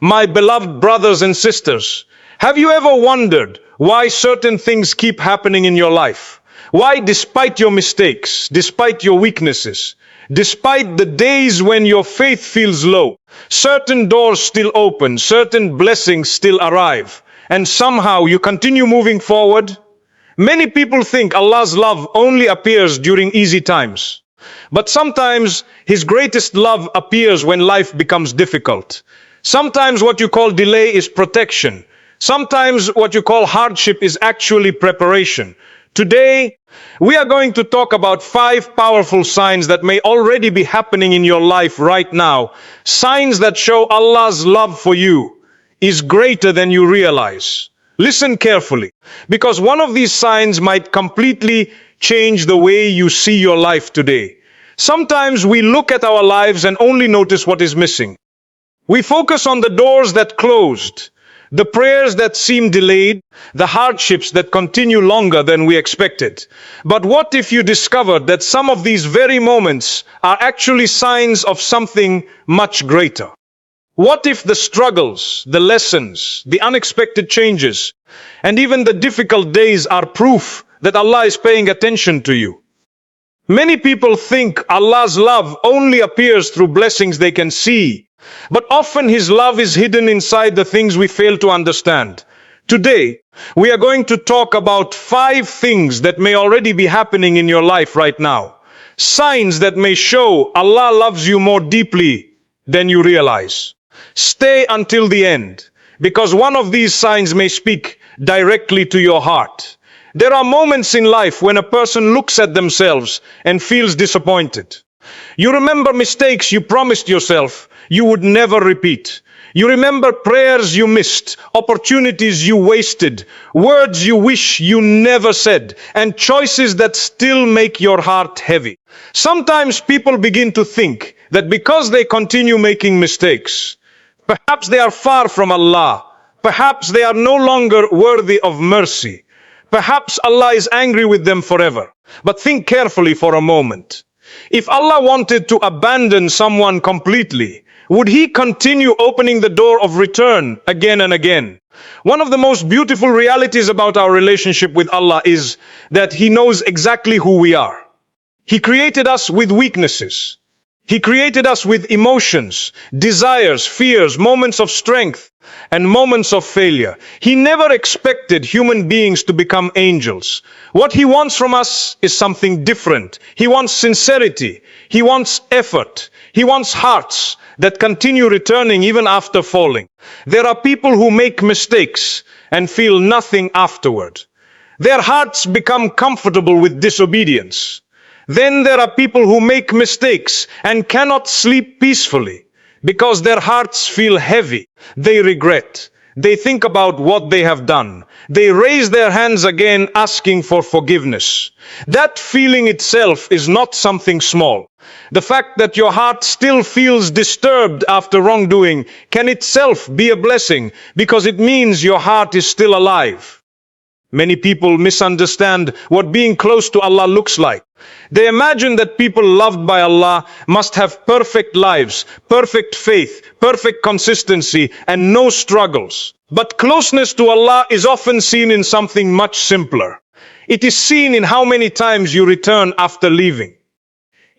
My beloved brothers and sisters, have you ever wondered why certain things keep happening in your life? Why, despite your mistakes, despite your weaknesses, despite the days when your faith feels low, certain doors still open, certain blessings still arrive, and somehow you continue moving forward? Many people think Allah's love only appears during easy times. But sometimes His greatest love appears when life becomes difficult. Sometimes what you call delay is protection. Sometimes what you call hardship is actually preparation. Today, we are going to talk about 5 powerful signs that may already be happening in your life right now. Signs that show Allah's love for you is greater than you realize. Listen carefully, because one of these signs might completely change the way you see your life today. Sometimes we look at our lives and only notice what is missing. We focus on the doors that closed, the prayers that seem delayed, the hardships that continue longer than we expected. But what if you discovered that some of these very moments are actually signs of something much greater? What if the struggles, the lessons, the unexpected changes, and even the difficult days are proof that Allah is paying attention to you? Many people think Allah's love only appears through blessings they can see, but often His love is hidden inside the things we fail to understand. Today, we are going to talk about 5 things that may already be happening in your life right now. Signs that may show Allah loves you more deeply than you realize. Stay until the end, because one of these signs may speak directly to your heart. There are moments in life when a person looks at themselves and feels disappointed. You remember mistakes you promised yourself you would never repeat. You remember prayers you missed, opportunities you wasted, words you wish you never said, and choices that still make your heart heavy. Sometimes people begin to think that because they continue making mistakes, perhaps they are far from Allah, perhaps they are no longer worthy of mercy, perhaps Allah is angry with them forever. But think carefully for a moment. If Allah wanted to abandon someone completely, would He continue opening the door of return again and again? One of the most beautiful realities about our relationship with Allah is that He knows exactly who we are. He created us with weaknesses. He created us with emotions, desires, fears, moments of strength, and moments of failure. He never expected human beings to become angels. What He wants from us is something different. He wants sincerity. He wants effort. He wants hearts that continue returning even after falling. There are people who make mistakes and feel nothing afterward. Their hearts become comfortable with disobedience. Then there are people who make mistakes and cannot sleep peacefully because their hearts feel heavy. They regret. They think about what they have done. They raise their hands again asking for forgiveness. That feeling itself is not something small. The fact that your heart still feels disturbed after wrongdoing can itself be a blessing because it means your heart is still alive. Many people misunderstand what being close to Allah looks like. They imagine that people loved by Allah must have perfect lives, perfect faith, perfect consistency, and no struggles. But closeness to Allah is often seen in something much simpler. It is seen in how many times you return after leaving.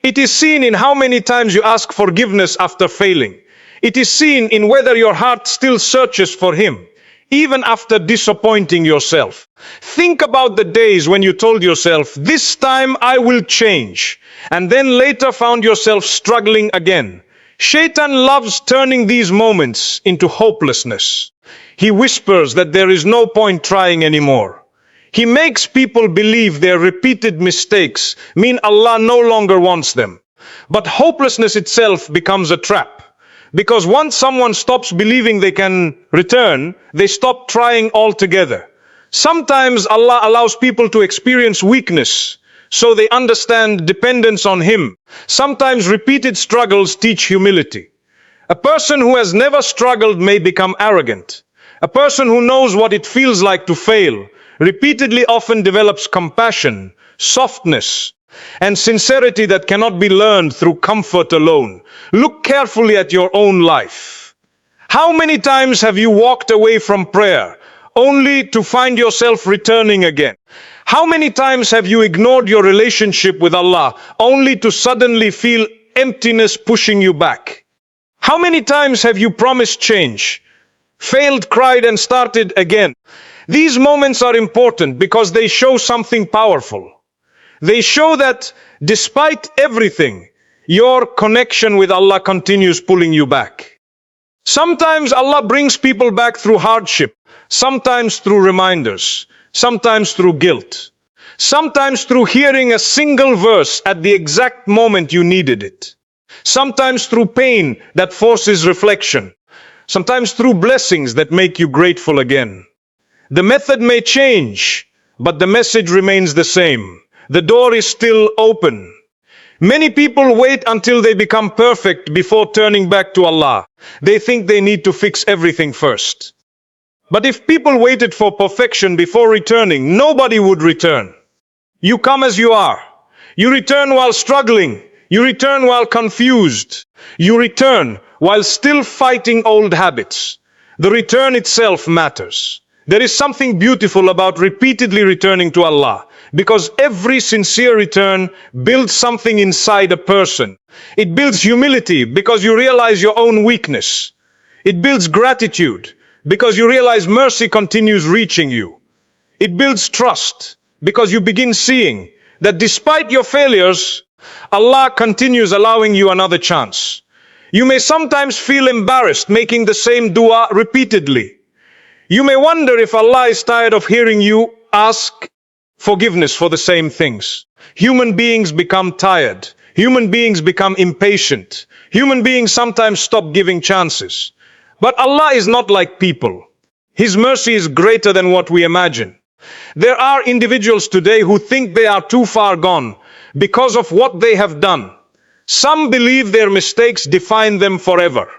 It is seen in how many times you ask forgiveness after failing. It is seen in whether your heart still searches for Him, even after disappointing yourself. Think about the days when you told yourself, "This time I will change," and then later found yourself struggling again. Shaitan loves turning these moments into hopelessness. He whispers that there is no point trying anymore. He makes people believe their repeated mistakes mean Allah no longer wants them. But hopelessness itself becomes a trap. Because once someone stops believing they can return, they stop trying altogether. Sometimes Allah allows people to experience weakness so they understand dependence on Him. Sometimes repeated struggles teach humility. A person who has never struggled may become arrogant. A person who knows what it feels like to fail repeatedly often develops compassion, softness, and sincerity that cannot be learned through comfort alone. Look carefully at your own life. How many times have you walked away from prayer only to find yourself returning again? How many times have you ignored your relationship with Allah only to suddenly feel emptiness pushing you back? How many times have you promised change, failed, cried, and started again? These moments are important because they show something powerful. They show that despite everything, your connection with Allah continues pulling you back. Sometimes Allah brings people back through hardship, sometimes through reminders, sometimes through guilt, sometimes through hearing a single verse at the exact moment you needed it, sometimes through pain that forces reflection, sometimes through blessings that make you grateful again. The method may change, but the message remains the same. The door is still open. Many people wait until they become perfect before turning back to Allah. They think they need to fix everything first. But if people waited for perfection before returning, nobody would return. You come as you are. You return while struggling. You return while confused. You return while still fighting old habits. The return itself matters. There is something beautiful about repeatedly returning to Allah, because every sincere return builds something inside a person. It builds humility because you realize your own weakness. It builds gratitude because you realize mercy continues reaching you. It builds trust because you begin seeing that despite your failures, Allah continues allowing you another chance. You may sometimes feel embarrassed making the same dua repeatedly. You may wonder if Allah is tired of hearing you ask forgiveness for the same things. Human beings become tired. Human beings become impatient. Human beings sometimes stop giving chances. But Allah is not like people. His mercy is greater than what we imagine. There are individuals today who think they are too far gone because of what they have done. Some believe their mistakes define them forever.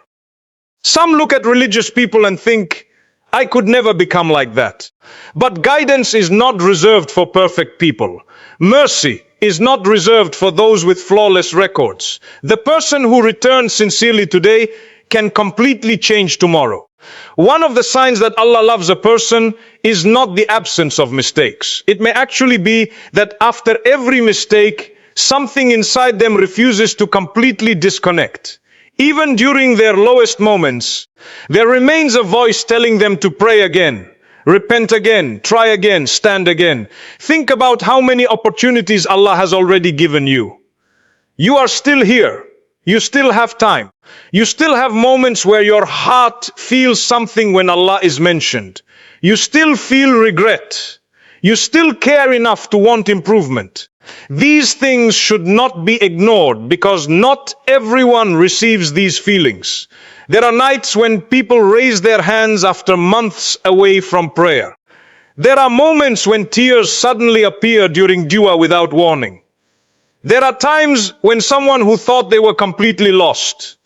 Some look at religious people and think, I could never become like that. But guidance is not reserved for perfect people. Mercy is not reserved for those with flawless records. The person who returns sincerely today can completely change tomorrow. One of the signs that Allah loves a person is not the absence of mistakes. It may actually be that after every mistake, something inside them refuses to completely disconnect. Even during their lowest moments, there remains a voice telling them to pray again, repent again, try again, stand again. Think about how many opportunities Allah has already given you. You are still here. You still have time. You still have moments where your heart feels something when Allah is mentioned. You still feel regret. You still care enough to want improvement. These things should not be ignored because not everyone receives these feelings. There are nights when people raise their hands after months away from prayer. There are moments when tears suddenly appear during dua without warning. There are times when someone who thought they were completely lost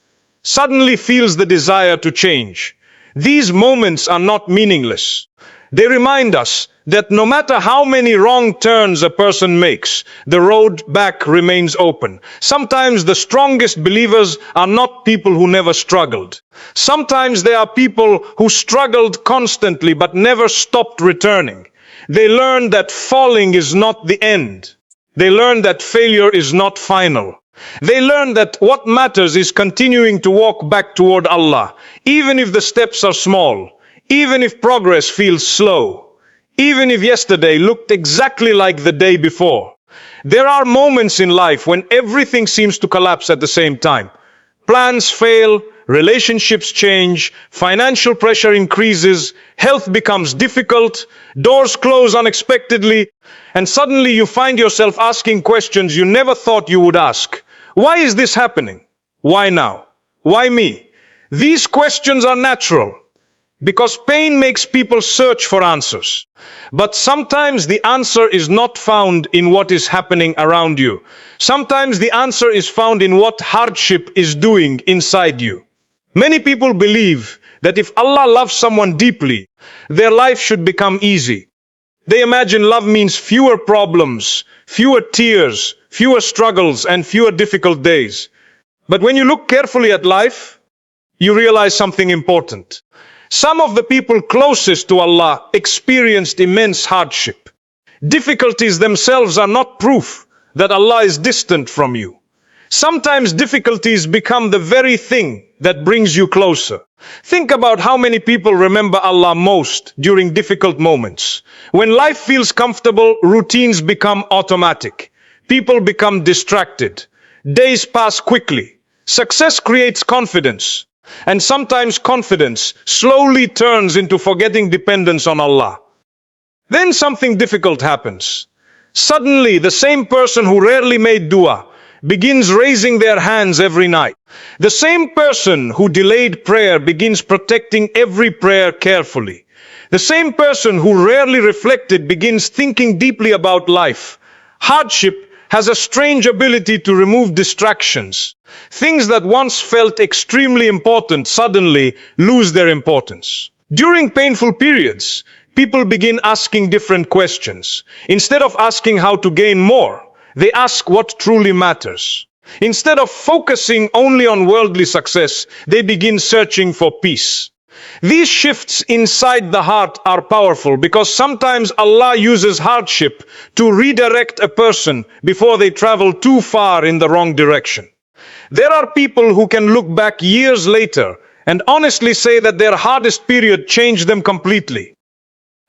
suddenly feels the desire to change. These moments are not meaningless. They remind us that no matter how many wrong turns a person makes, the road back remains open. Sometimes the strongest believers are not people who never struggled. Sometimes they are people who struggled constantly but never stopped returning. They learned that falling is not the end. They learned that failure is not final. They learned that what matters is continuing to walk back toward Allah, even if the steps are small, even if progress feels slow, even if yesterday looked exactly like the day before. There are moments in life when everything seems to collapse at the same time. Plans fail, relationships change, financial pressure increases, health becomes difficult, doors close unexpectedly, and suddenly you find yourself asking questions you never thought you would ask. Why is this happening? Why now? Why me? These questions are natural, because pain makes people search for answers. But sometimes the answer is not found in what is happening around you. Sometimes the answer is found in what hardship is doing inside you. Many people believe that if Allah loves someone deeply, their life should become easy. They imagine love means fewer problems, fewer tears, fewer struggles, and fewer difficult days. But when you look carefully at life, you realize something important. Some of the people closest to Allah experienced immense hardship. Difficulties themselves are not proof that Allah is distant from you. Sometimes difficulties become the very thing that brings you closer. Think about how many people remember Allah most during difficult moments. When life feels comfortable, routines become automatic. People become distracted. Days pass quickly. Success creates confidence. And sometimes confidence slowly turns into forgetting dependence on Allah. Then something difficult happens. Suddenly, the same person who rarely made dua begins raising their hands every night. The same person who delayed prayer begins protecting every prayer carefully. The same person who rarely reflected begins thinking deeply about life. Hardship has a strange ability to remove distractions. Things that once felt extremely important suddenly lose their importance. During painful periods, people begin asking different questions. Instead of asking how to gain more, they ask what truly matters. Instead of focusing only on worldly success, they begin searching for peace. These shifts inside the heart are powerful because sometimes Allah uses hardship to redirect a person before they travel too far in the wrong direction. There are people who can look back years later and honestly say that their hardest period changed them completely.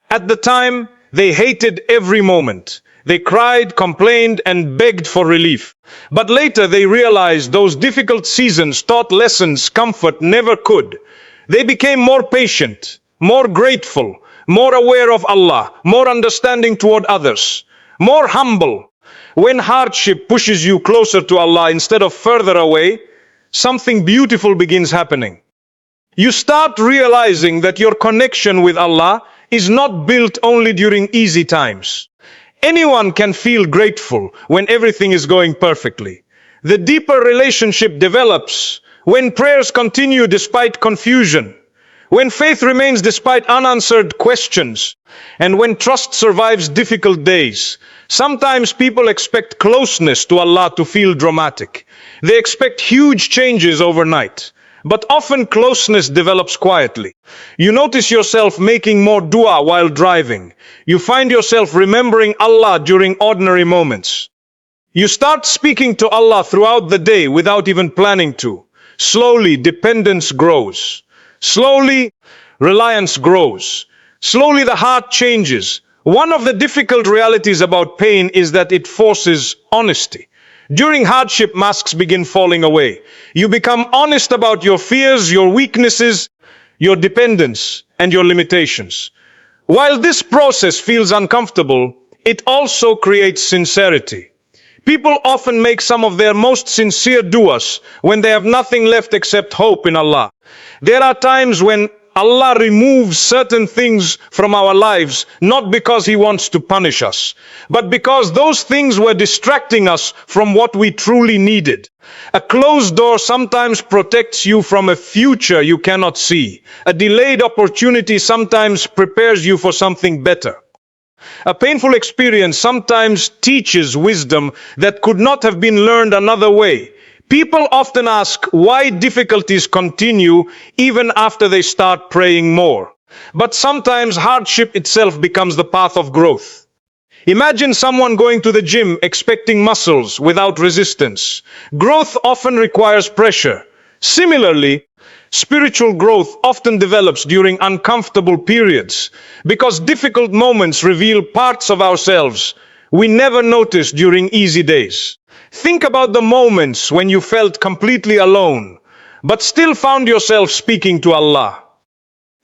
At the time, they hated every moment. They cried, complained, and begged for relief. But later they realized those difficult seasons taught lessons comfort never could. They became more patient, more grateful, more aware of Allah, more understanding toward others, more humble. When hardship pushes you closer to Allah instead of further away, something beautiful begins happening. You start realizing that your connection with Allah is not built only during easy times. Anyone can feel grateful when everything is going perfectly. The deeper relationship develops when prayers continue despite confusion, when faith remains despite unanswered questions, and when trust survives difficult days. Sometimes people expect closeness to Allah to feel dramatic. They expect huge changes overnight. But often closeness develops quietly. You notice yourself making more dua while driving. You find yourself remembering Allah during ordinary moments. You start speaking to Allah throughout the day without even planning to. Slowly, dependence grows. Slowly, reliance grows. Slowly, the heart changes. One of the difficult realities about pain is that it forces honesty. During hardship, masks begin falling away. You become honest about your fears, your weaknesses, your dependence, and your limitations. While this process feels uncomfortable, it also creates sincerity. People often make some of their most sincere du'as when they have nothing left except hope in Allah. There are times when Allah removes certain things from our lives, not because He wants to punish us, but because those things were distracting us from what we truly needed. A closed door sometimes protects you from a future you cannot see. A delayed opportunity sometimes prepares you for something better. A painful experience sometimes teaches wisdom that could not have been learned another way. People often ask why difficulties continue even after they start praying more. But sometimes hardship itself becomes the path of growth. Imagine someone going to the gym expecting muscles without resistance. Growth often requires pressure. Similarly, spiritual growth often develops during uncomfortable periods because difficult moments reveal parts of ourselves we never noticed during easy days. Think about the moments when you felt completely alone, but still found yourself speaking to Allah.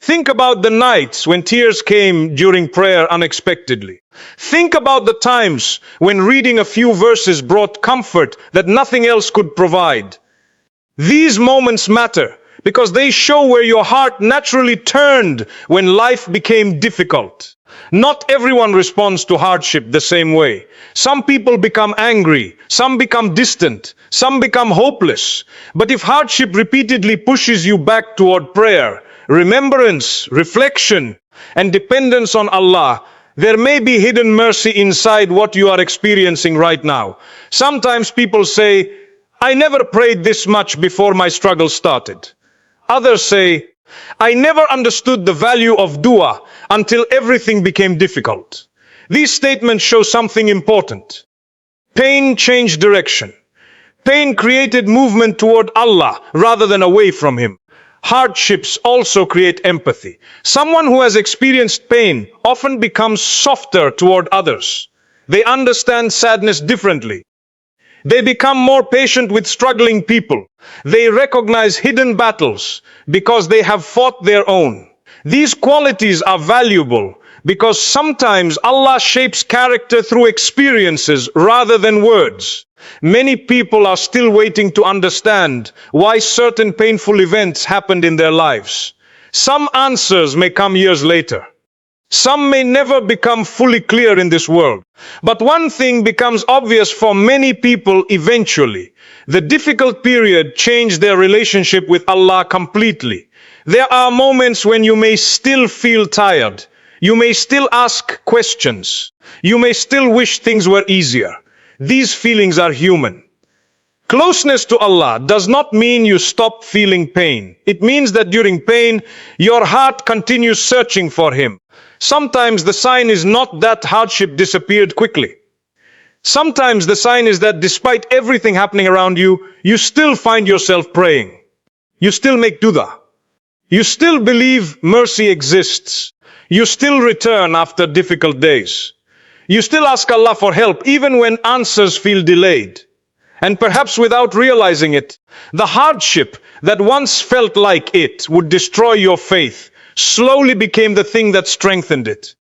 Think about the nights when tears came during prayer unexpectedly. Think about the times when reading a few verses brought comfort that nothing else could provide. These moments matter because they show where your heart naturally turned when life became difficult. Not everyone responds to hardship the same way. Some people become angry, some become distant, some become hopeless. But if hardship repeatedly pushes you back toward prayer, remembrance, reflection, and dependence on Allah, there may be hidden mercy inside what you are experiencing right now. Sometimes people say, I never prayed this much before my struggle started. Others say, I never understood the value of dua until everything became difficult. These statements show something important. Pain changed direction. Pain created movement toward Allah rather than away from Him. Hardships also create empathy. Someone who has experienced pain often becomes softer toward others. They understand sadness differently. They become more patient with struggling people. They recognize hidden battles because they have fought their own. These qualities are valuable because sometimes Allah shapes character through experiences rather than words. Many people are still waiting to understand why certain painful events happened in their lives. Some answers may come years later. Some may never become fully clear in this world. But one thing becomes obvious for many people eventually. The difficult period changed their relationship with Allah completely. There are moments when you may still feel tired. You may still ask questions. You may still wish things were easier. These feelings are human. Closeness to Allah does not mean you stop feeling pain. It means that during pain, your heart continues searching for Him. Sometimes the sign is not that hardship disappeared quickly. Sometimes the sign is that despite everything happening around you, you still find yourself praying. You still make dua. You still believe mercy exists. You still return after difficult days. You still ask Allah for help even when answers feel delayed. And perhaps without realizing it, the hardship that once felt like it would destroy your faith slowly became the thing that strengthened it.